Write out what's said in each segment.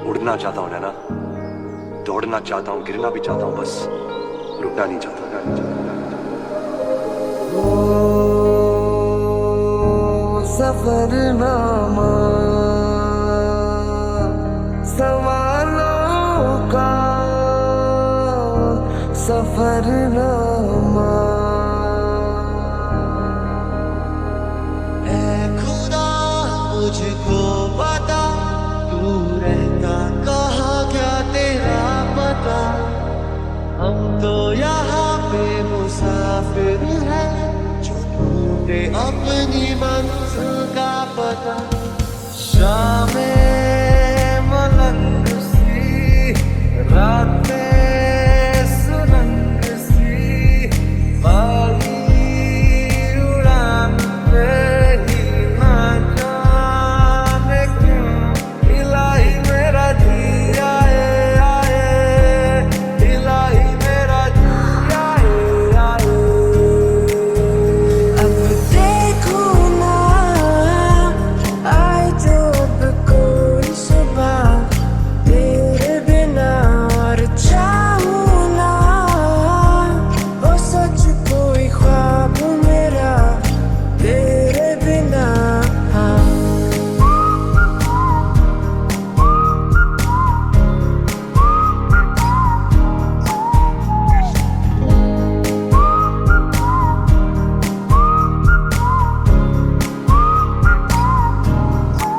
उड़ना चाहता हूँ नैना, दौड़ना चाहता हूँ, गिरना भी चाहता हूँ, बस रुकना नहीं चाहता। सफरनामा सवालों का सफरनामा। ऐ खुदा मुझको बता, तू रहता कहाँ, क्या तेरा पता। हम तो यहाँ पे मुसाफिर हैं, जो ढूंढे अपनी मंजिल का पता। शामें मलंग सी, रातें सुरंग सी, बागी उड़ान पे ही ना जाने क्यों इलाही मेरा जी आए आए, इलाही मेरा जी आए आए। अब देखो ना आए जो अब कोई सुबह तेरे बिना, और चाहूं ना हो सच कोई ख्वाब मेरा तेरे बिना। हाँ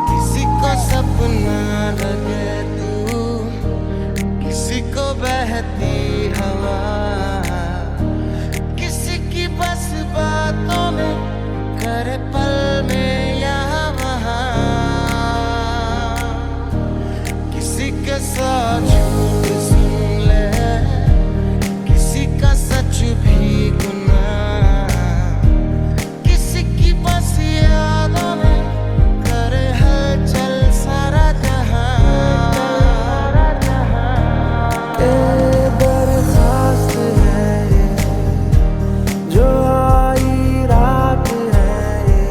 किसी को सपना लगे तू, किसी को बहती हवा, किसी की बस बातों में करे पल में यहाँ वहाँ, किसी के साथ झूठ सुन ले, किसी का सच भी गुनाह, किसी की बस यादों में करे हलचल सारा जहां। ये बर्खास्त है ये, जो आई रात है ये,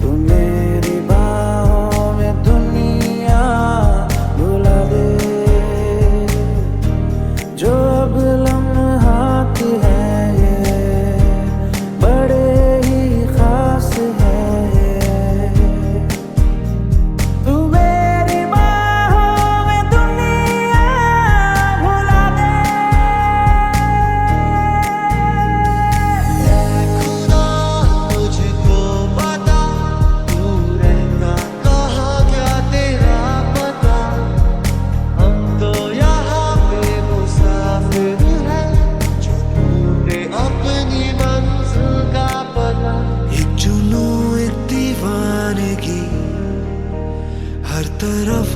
तू मेरी बाहों में दुनिया भुला दे, जो अब लम्हात है ये, बड़े ही खास है ये, तू मेरी बाहों में दुनिया भुला दे। खुदा मुझको बता, तू रहता कहाँ, क्या तेरा पता। हम तो यहाँ पे मुसाफिर हैं, जो ढूंढे अपनी मंजिल का पता। एक जुनून एक दीवानगी, हर तरफ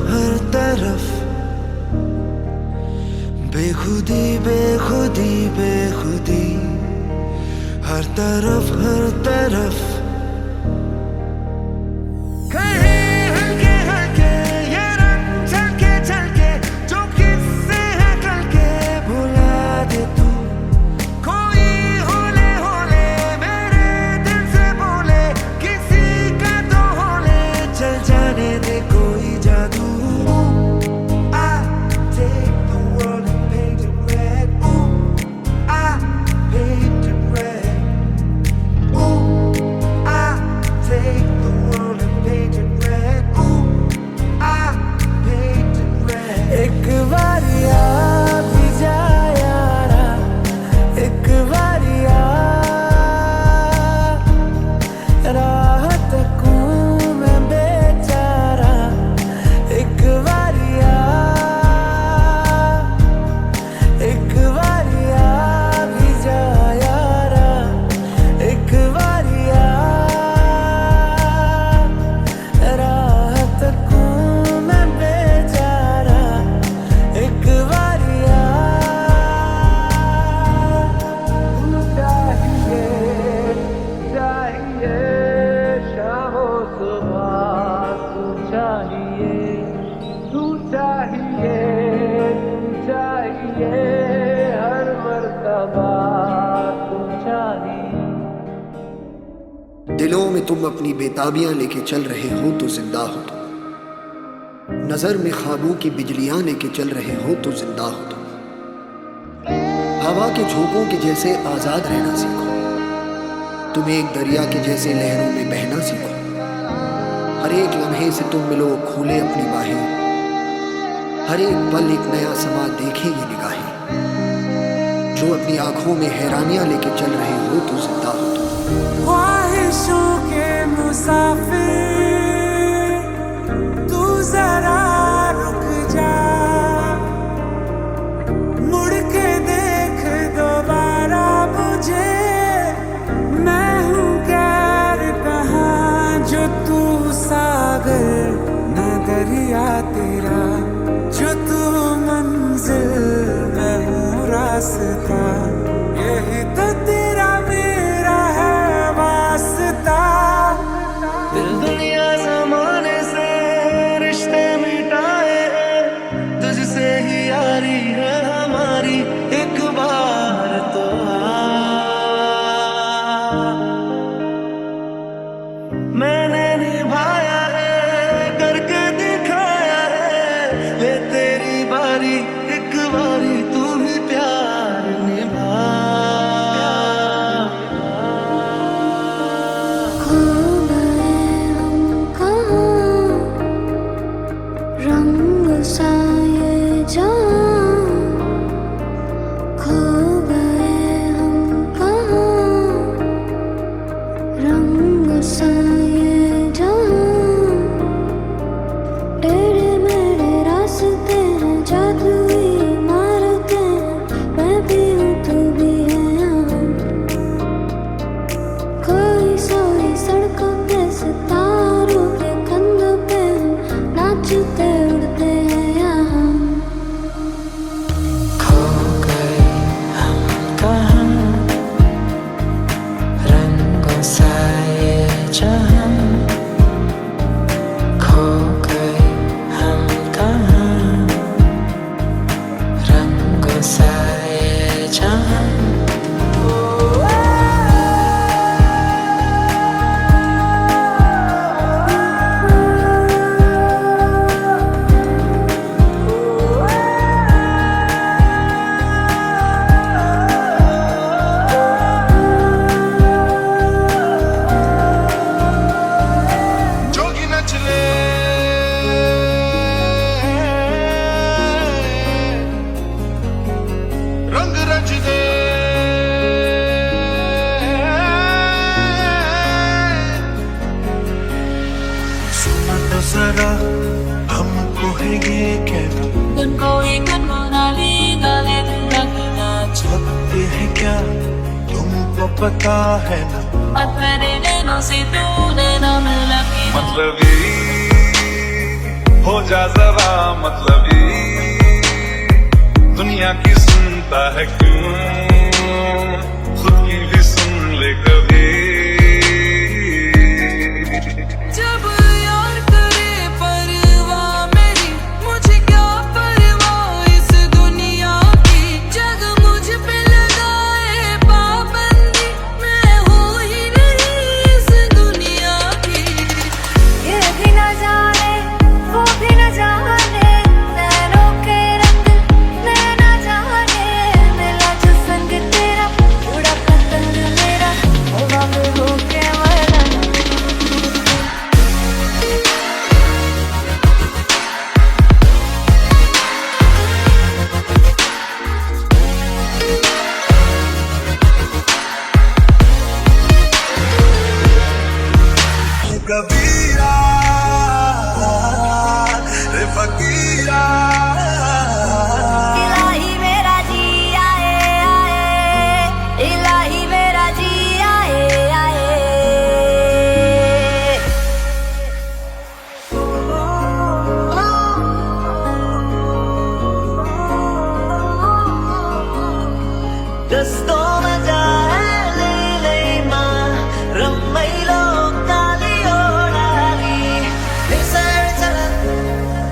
बेखुदी बेखुदी बेखुदी, हर तरफ कहीं हल्के हल्के ये रंग झलके झलके, जो किस्से हैं कल के भुला दे तू। कोई होले होले मेरे दिल से बोले, किसी का तो होले चल जाने दे कोई जादू। I take the world and paint it red. Ooh, I paint it red. Ooh, I take the world and paint it red. Ooh, I paint it red. एक बारी आ भी जा यारा, एक बारी आ, राह तकूं मैं बेचारा, एक बारी आ, एक बारी आ भी जा यारा, एक बारी आ, राह तकूं मैं बेचारा, एक बारी आ। तू चाहिए चाहिए शामो सुबह, तू चाहिए तू चाहिए तू चाहिए, हर मर्तबा तू चाहिए। दिलों में तुम अपनी बेताबियां लेके चल रहे हो तो जिंदा हो तुम, नजर में ख्वाबों की बिजलियां लेके चल रहे हो तो जिंदा हो तुम। हवा के झोंकों के जैसे आजाद रहना सीखो, तुम एक दरिया के जैसे लहरों में बहना सीखो। हर एक लम्हे से तुम मिलो खोले अपनी बाहें, हर एक पल एक नया समा देखे ये निगाहें। जो अपनी आंखों में हैरानियां लेके चल रहे हो तो जिंदा हो तुम। ख्वाहिशों के मुसाफिर तू जरा रुक जा, मुड़ के देख दोबारा मुझे। मैं हूँ गैर कहाँ जो तू सागर न दरिया तेरा, जो तू मंजिल मैं हूँ रास्ता। यही तो तेरा मेरा है वास्ता। दिल दुनिया जमाने से रिश्ते मिटाए हैं, तुझसे ही यारी है हमारी। एक बार तो मैंने निभाया है, करके दिखाया है। ले तेरी बारी एक बारी, तू भी प्यार निभा। खो गए हम कहाँ, रंग सा ये जहाँ। खो गए हम कहाँ, रंग सा ये जहाँ। तेरे मेरे रास्ते हैं, जादुई इमारतें हैं। मैं भी हूँ तू भी है यहाँ। कोई सोई सड़कों पे सितारों के कंधों पे हम नाचते उड़ते हैं यहाँ। खो गए हम कहाँ, रंगों सा ये जहाँ। खो गए हम कहाँ, रंगों सा ये जहाँ। जोगी नचले रंग रच दे, सुना तो जरा हमको है ये कहना। लगते है क्या तुमको पता है ना, मतलबी हो जा जरा मतलबी। दुनिया की सुनता है क्यों, खुद की भी सुन ले कभी। जब यार करे परवाह मेरी, मुझे क्या परवाह इस दुनिया की। जग मुझ पे लगाए पाबंदी, मैं हूँ ही नहीं इस दुनिया की। ये भी न जाने वो भी न जाने, नैनों के रंग नैना जाने। मिला जो संग तेरा, उड़ा पतंग मेरा, हवा में होके मरना। कबीरा रे फकीरा। इलाही मेरा जी आए आए, इलाही मेरा जी आए आए। दस्तों में जाए ले माँ रम्मैलो काली ओढ़ाली। फिर सैर चला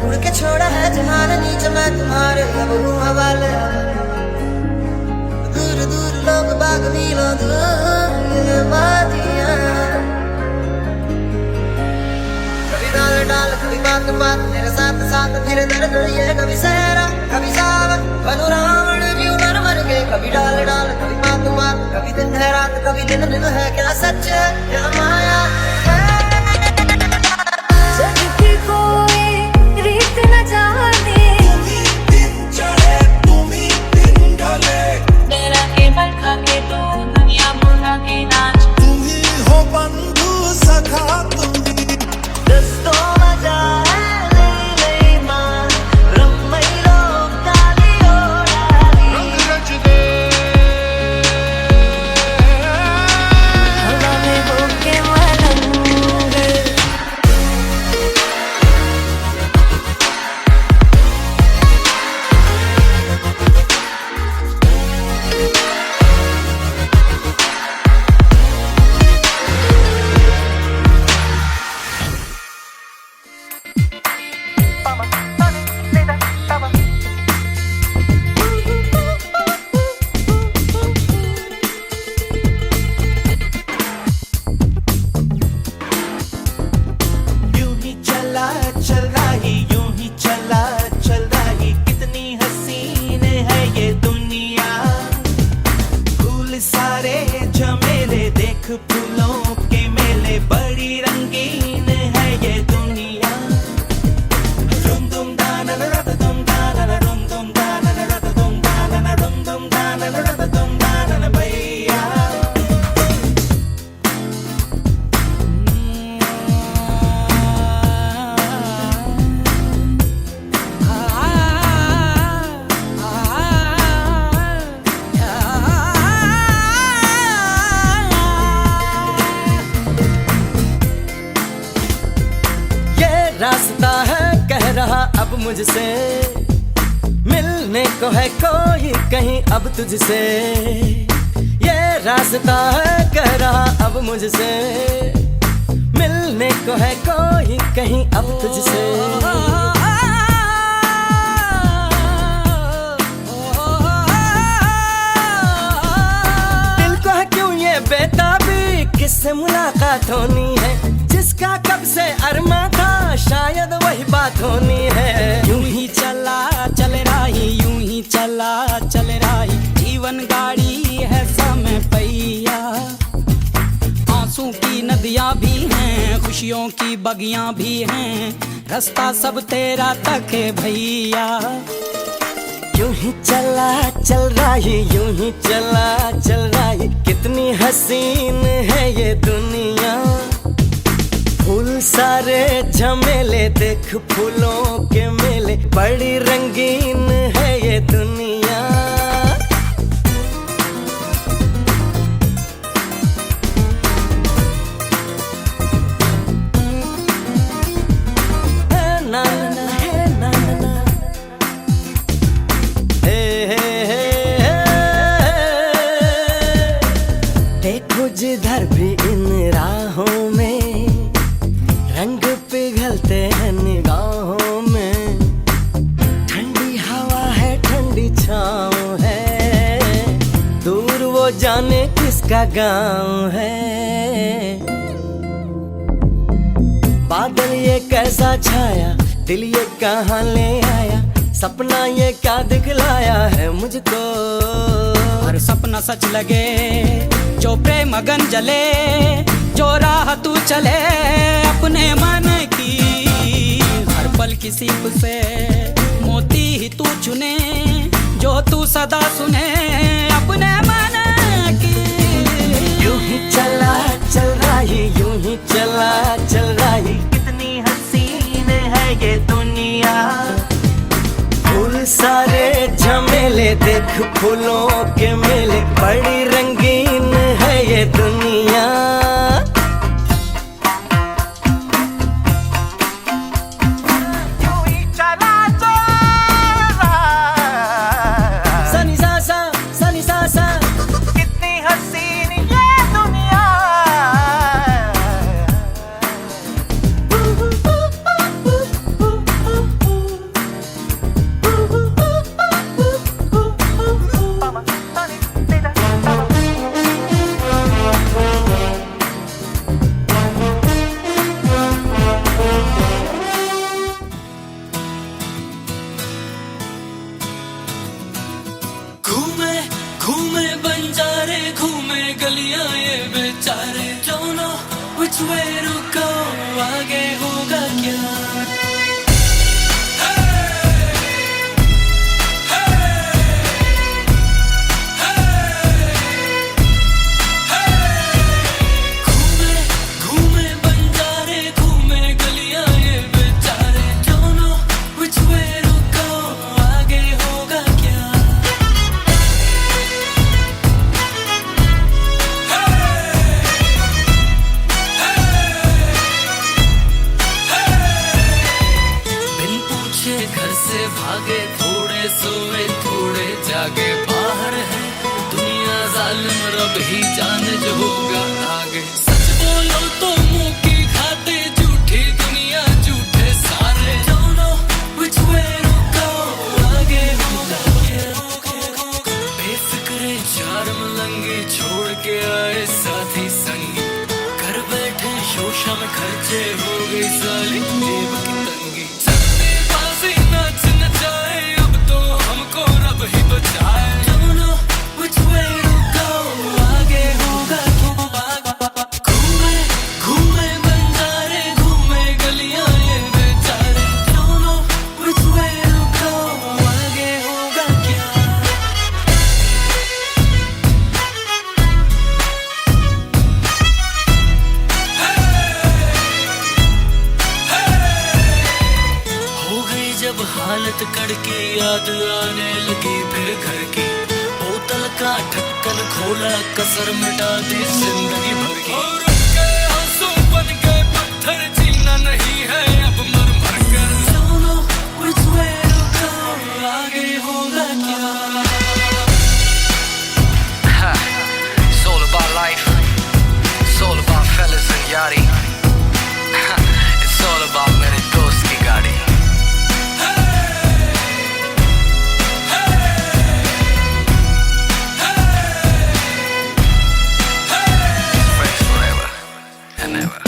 उड़ के छोड़ा है जहान नीचे, मैं तुम्हारे अब हूँ हवाले। दूर दूर लोग बाग मीलों दूर ये वादियाँ। कभी डाल डाल कभी बाल बात बात तेरे साथ साथ फिर दर्द ये कभी सहरा कभी सावन बनु रावण जीव नर मर के कभी डाल डाल कभी बात बात कभी दिन है रात कभी दिन दिन है क्या सच है क्या माया जग की कोई रीत न जाने मेरा केवल खा के तू दुनिया भुला के नाच हो बंधु सखा तुम दोस्तों मजा है ले मां रम्मैलो काली ओडाली हवा में होके मलंग यूं ही चला चल रही यूं ही चला चल रही कितनी हसीन है ये दुनिया फूल सारे झमेले देख फूलों के मेले बड़ी रंगीन है ये दुनिया रुम दुम दाना रत दुम दाना रुम दुम दाना रत दुम दाना रुम दुम दाना रत दुम दाना भैया ये रास्ता है कह रहा अब मुझसे मिलने को है कोई कहीं अब तुझसे ये रास्ता है कह रहा अब मुझसे मिलने को है कोई कहीं अब तुझसे दिल को है क्यों ये बेताबी किससे मुलाकात होनी है जिसका कब से अरमा था शायद वही बात होनी है यूं ही चला चल रही यूं ही चला चल रही जीवन गाड़ी है समय पहिया आंसू की नदियां भी हैं खुशियों की बगियां भी हैं रास्ता सब तेरा तक है भैया यूं ही चला चल रही यूं ही चला चल रही कितनी हसीन है ये दुनिया फूल सारे झमेले देख फूलों के मेले बड़ी रंगीन है ये दुनिया है ना ना है ना ना हे हे हे देखो जिधर भी इन राहों में रंग पिघलते हैं निगाहों में ठंडी हवा है ठंडी छाँव है दूर वो जाने किसका गाँव है बादल ये कैसा छाया दिल ये कहाँ ले आया सपना ये क्या दिखलाया है मुझको हर सपना सच लगे जो प्रेम मगन जले जो राह तू चले अपने मन की हर पल किसी से मोती ही तू चुने जो तू सदा सुने अपने मन की यूं ही चला चल रही यूं ही चला चल रही कितनी हसीन है ये दुनिया फूल सारे झमेले देख फूलों के मेले बड़ी रंगीन है ये दुनिया सनी सा सा कितनी हसीन ये दुनिया which way to go, आगे होगा क्या? घूमे घूमे बंजारे, घूमे गलियां ये बेचारे, don't know which way to go, आगे होगा क्या? बिन पूछे घर से भागे, थोड़े सोए थोड़े जागे, बाहर है दुनिया जालिम, रब ही जाने जो होगा आगे। सच बोलो तो मुंह की खाते, झूठी दुनिया झूठे सारे, don't know which way to go, आगे होगा क्या? बेफिक्रे चार मलंगे छोड़ के आए साथी संगी, घर बैठे शोशा में खर्चे हो गई साली जेब की तंगी। चलते बाजी नाच नचाए, अब तो हमको रब ही बचाए, don't know which way to go, आगे होगा क्या? घूमे घूमे बंजारे, घूमे गलियां ये बेचारे, don't know which way to go, आगे होगा क्या? हो गई जब हालत कड़की, याद आने लगी फिर घर की, बोतल का ढक्कन खोला, कसर मिटा दी जिंदगी भर की। और रुक गए आंसू बन गए पत्थर, जीना नहीं है अब मर मर कर, don't know which way to go, आगे होगा क्या? It's all about life. It's all about fellas and yachty. It's all about मेरे दोस्त की गाड़ी. Friends forever and ever.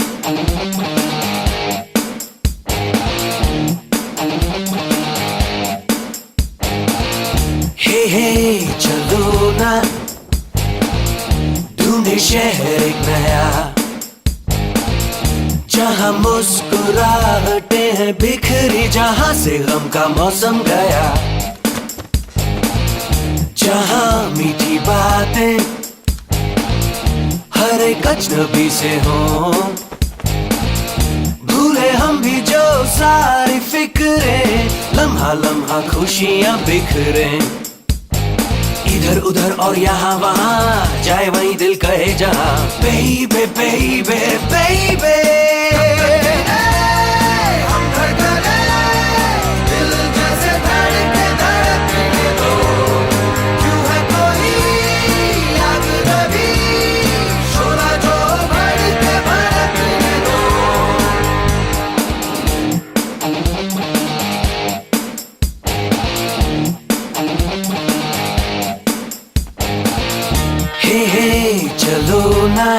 हे हे चलो ना ढूंढे शहर एक नया, जहाँ मुस्कुराहटे हैं बिखरी, जहाँ से गम का मौसम गया, जहाँ मीठी बातें हर एक अजनबी से हों, भूले हम भी जो सारी फिक्रें, लम्हा लम्हा खुशियाँ बिखरे, इधर उधर और यहाँ वहाँ, जाए वहीं दिल कहे जहाँ, baby baby baby, हम धड़कने, दिल जैसे धड़के धड़कने दो, क्यों है कोई अजनबी, शोला जो भड़के भड़कने दो। हे हे चलो ना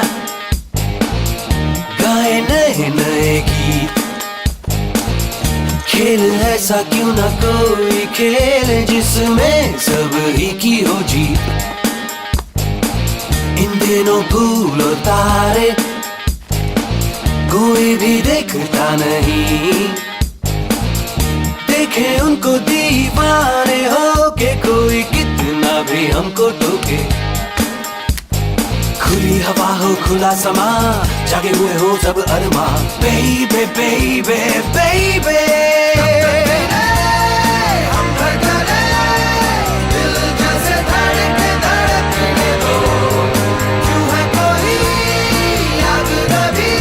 गाए नए नए गीत, खेल ऐसा क्यों ना कोई खेल, जिसमें सब ही की हो जीत। इन दिनों फूल और तारे कोई भी देखता नहीं, देखे उनको दीवाने हो के, कोई कितना भी हमको टोके, खुली हवा हो खुला समा, जागे हुए हो सब अरमा, baby baby baby, हम धड़कने, दिल जैसे धड़के धड़कने दो, क्यों है कोई अजनबी,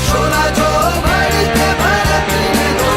शोला जो भड़के भड़कने दो।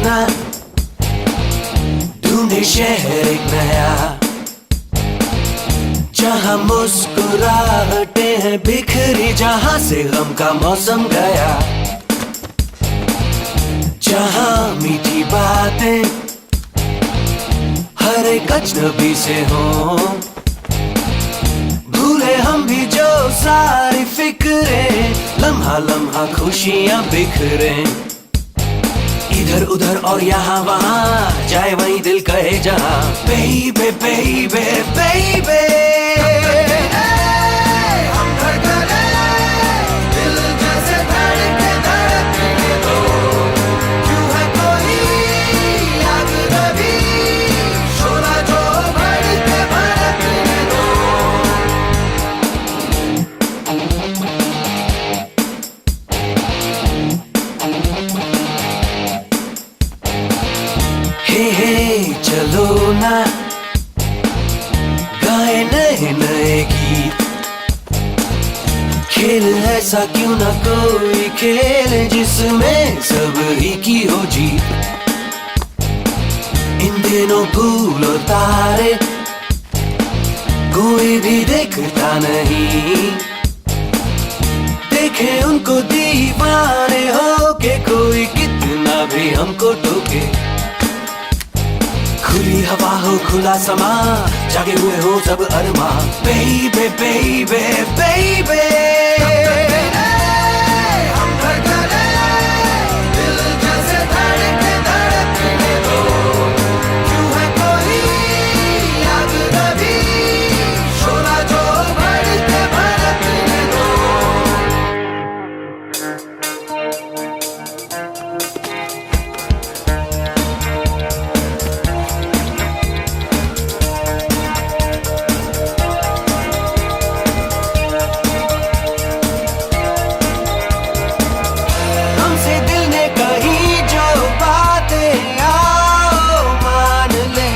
ना, ढूंढे शहर एक नया, जहाँ मुस्कुराहटे हैं बिखरी, जहाँ से गम का मौसम गया, जहाँ मीठी बातें हर एक अजनबी से हो, भूले हम भी जो सारी फिक्रे, लम्हा लम्हा खुशियां बिखरे, इधर उधर और यहाँ वहाँ, जाए वहीं दिल कहे जहाँ, बेबे बेबे बेबे हम धड़कने, दिल जैसे धड़के धड़कने दो, क्यों है कोई आग नबी, शोला जो भड़के भड़कने दो। हे चलो ना, गाए नए नए गीत, खेल ऐसा क्यों ना कोई खेल जिसमें सब ही की हो जीत। इन दिनों फूल और तारे कोई भी देखता नहीं, देखे उनको दीवाने हो के कोई कितना भी हमको टोके, खुली हवा हो खुला समा, जागे हुए हो सब अरमा, बेबे बेबे बेबे हम धड़कने, दिल जैसे धड़के धड़कने दो, क्यों है कोई आग नबी, शोला जो भड़के भड़कने दो। हमसे दिल ने कही जो बातें आओ मान ले,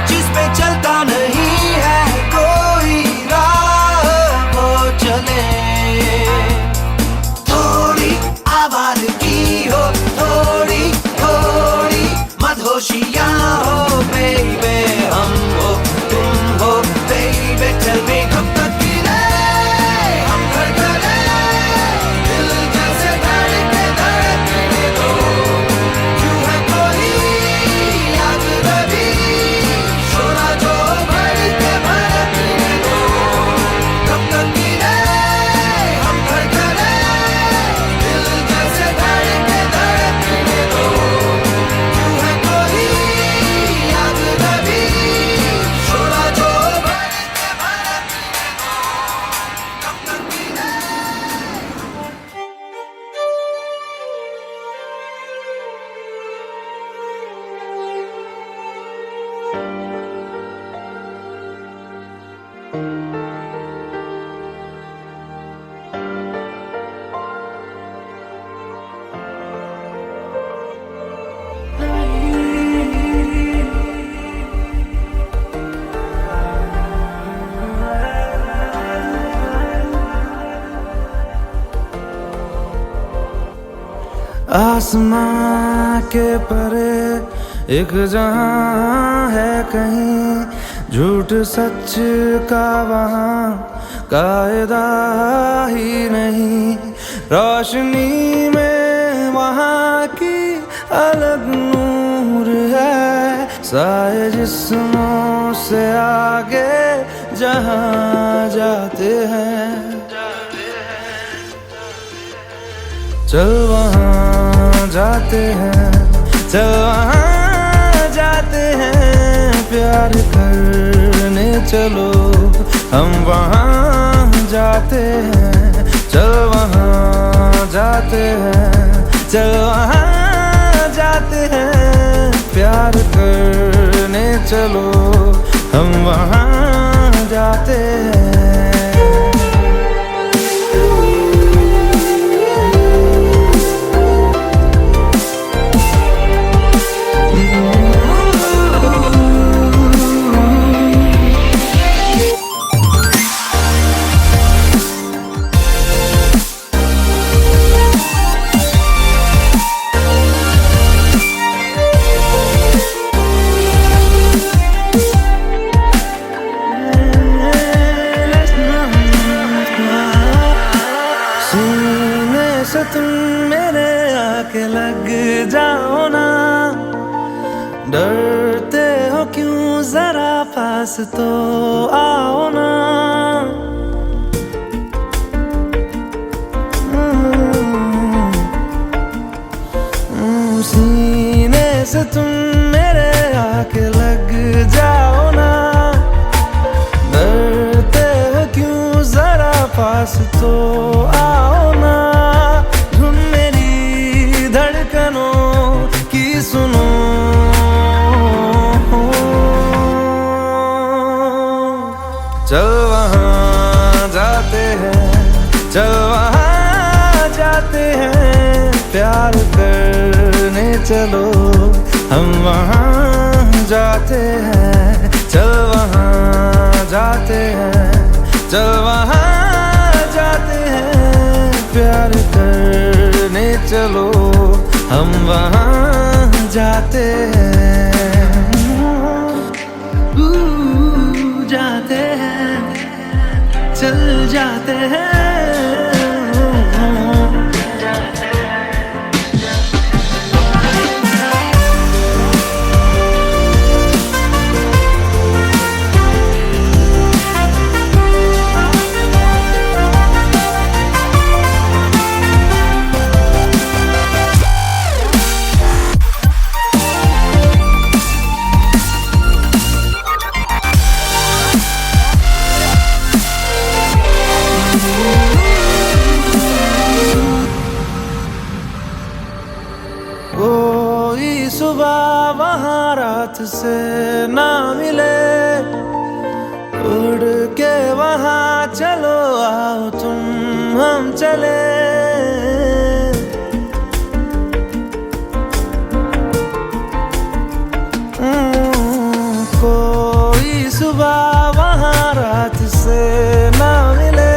जिस पे चलता नहीं है कोई राह वो चले, थोड़ी आवाज़गी हो, थोड़ी थोड़ी मदहोशियाँ हो, बेबे हम हो तुम हो, बेबे चल में कब तक गिरे, हम धड़कने, दिल जैसे धड़के धड़कने दो, क्यों है कोई आग नबी, शोला जो भड़के भड़कने दो, कब तक गिरे, हम धड़कने, दिल जैसे धड़के धड़कने दो, क्यों है कोई आग नबी, शोला जो भड़के भड़कने दो, कब तक गिरे। आसमां के परे एक जहां है कहीं, झूठ सच का वहाँ कायदा ही नहीं, रोशनी में वहाँ की अलग नूर है, साए जिस्मों से आगे जहाँ जाते हैं, चल वहाँ जाते हैं, चल वहाँ जाते हैं, प्यार करने चलो, हम वहाँ जाते हैं, चल वहाँ जाते हैं, चल वहाँ जाते हैं, प्यार करने चलो, हम वहाँ जाते हैं। आके लग जाओ ना, डरते हो क्यों जरा पास तो आओ ना। सीने से तुम मेरे आके लग जाओ ना, डरते हो क्यों जरा पास तो आओ ना। धुन मेरी धड़कनों की सुनो, चल वहाँ जाते हैं, चल वहाँ जाते हैं, प्यार करने चलो हम वहाँ जाते हैं। चल वहाँ जाते हैं, चल वहाँ जाते हैं, प्यार करने चलो हम वहाँ जाते हैं। जाते हैं, चल जाते हैं। कोई सुबह वहाँ रात से ना मिले, उड़ के वहाँ चलो आओ तुम हम चले। कोई सुबह वहाँ रात से ना मिले,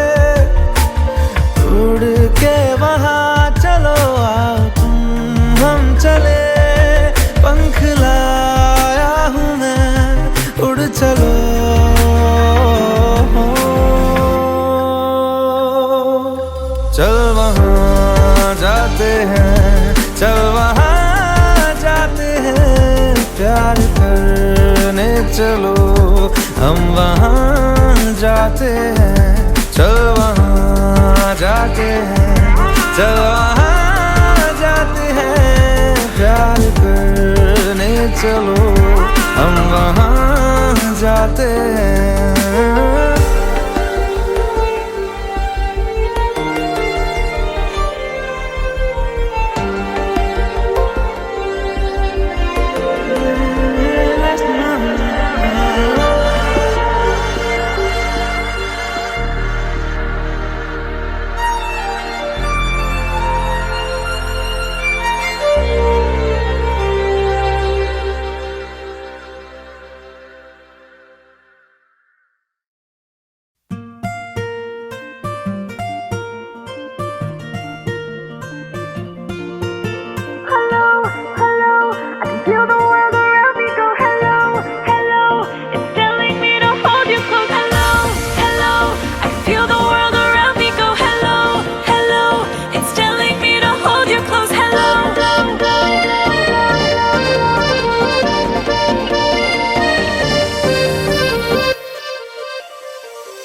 उड़ के वहाँ चलो आओ तुम हम चले। पंख लाया हूँ मैं, उड़ चलो। चल वहाँ जाते हैं, चल वहाँ जाते हैं, प्यार करने चलो हम वहाँ जाते हैं। चल वहाँ जाते हैं, चल वहाँ जाते हैं, प्यार करने चलो हम वहाँ जाते हैं।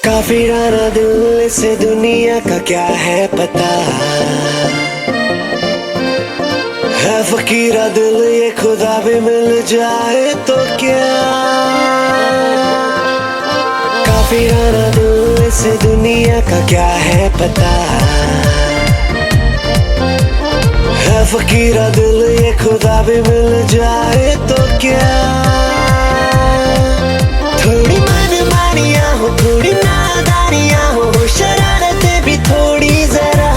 काफिराना दिल से दुनिया का क्या है पता, है फकीरा दिल ये खुदा भी मिल जाए तो क्या। काफिराना दिल से दुनिया का क्या है पता, है फकीरा दिल ये खुदा भी मिल जाए तो क्या। थोड़ी मनमानियाँ हो, थोड़ी नादानियाँ हो, शरारतें भी थोड़ी जरा,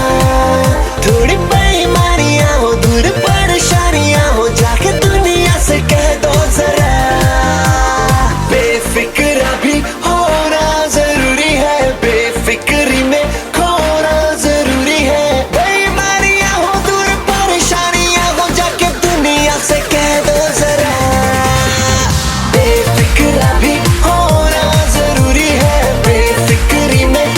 थोड़ी बेईमानियाँ हो, दूर परेशानियाँ हो, जाके दुनिया से कह दो जरा। बेफिक्र भी होना जरूरी है, बेफिक्री में खोना जरूरी है। बेईमानियाँ हो, दूर परेशानियाँ हो, जाके दुनिया से कह दो जरा। बेफिक्र भी होना जरूरी है, बेफिक्री में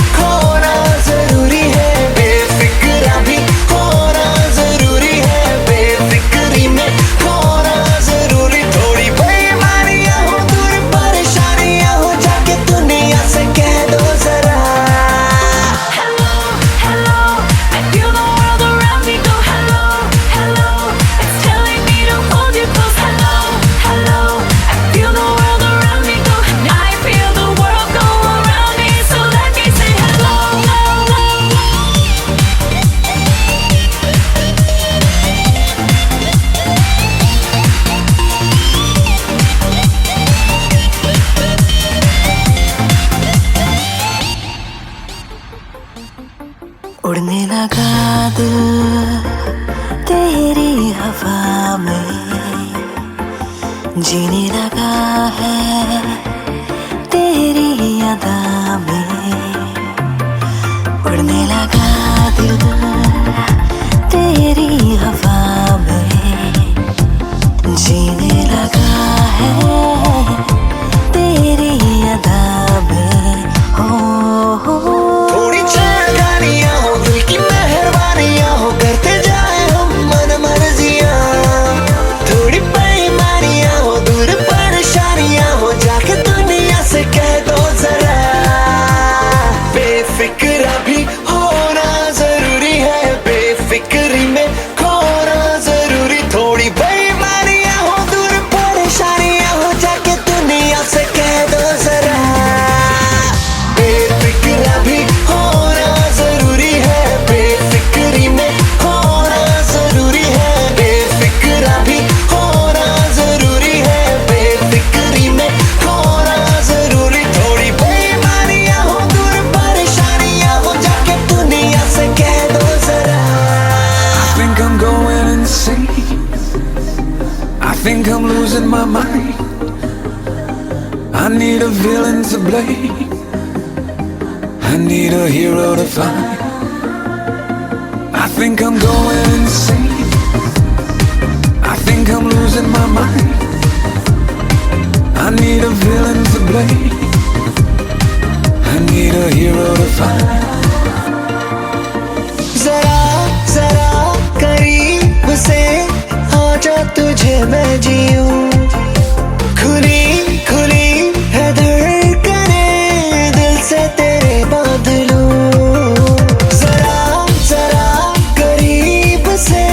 जीने लगा है तेरी अदा में, उड़ने लगा दिल तेरी हवा में, जीने लगा है तेरी अदा में। हो थोड़ी चांदनियाँ हो, दिल की मेहरबानियाँ हो, करते जाए हम मन मर्जियाँ, थोड़ी बेईमानियाँ हो, दूर परेशानियाँ हो, जाके दुनिया से कह दो जरा, बेफिक्र भी होना जरूरी है, बेफिक्री में खोना जरूरी, थोड़ी बेईमानियाँ हो, दूर परेशानियाँ हो, जाके दुनिया से कह दो जरा, बेफिक्र भी होना जरूरी है, बेफिक्री में खोना जरूरी है, बेफिक्र भी होना जरूरी है, बेफिक्री में खोना जरूरी, थोड़ी बेईमानियाँ हो, दूर परेशानियाँ हो, जाके दुनिया से कह दो जरा। I think I'm going insane. I think I'm losing my mind. I need a villain to blame. I need a hero to find. I think I'm going insane. I think I'm losing my mind. I need a villain to blame. I need a hero to find. जरा जरा करीब से आजा तुझे मैं जीऊं, खुली खुली है धड़कनें दिल से तेरे बांध लूं, जरा जरा करीब से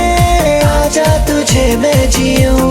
आजा तुझे मैं जीऊं,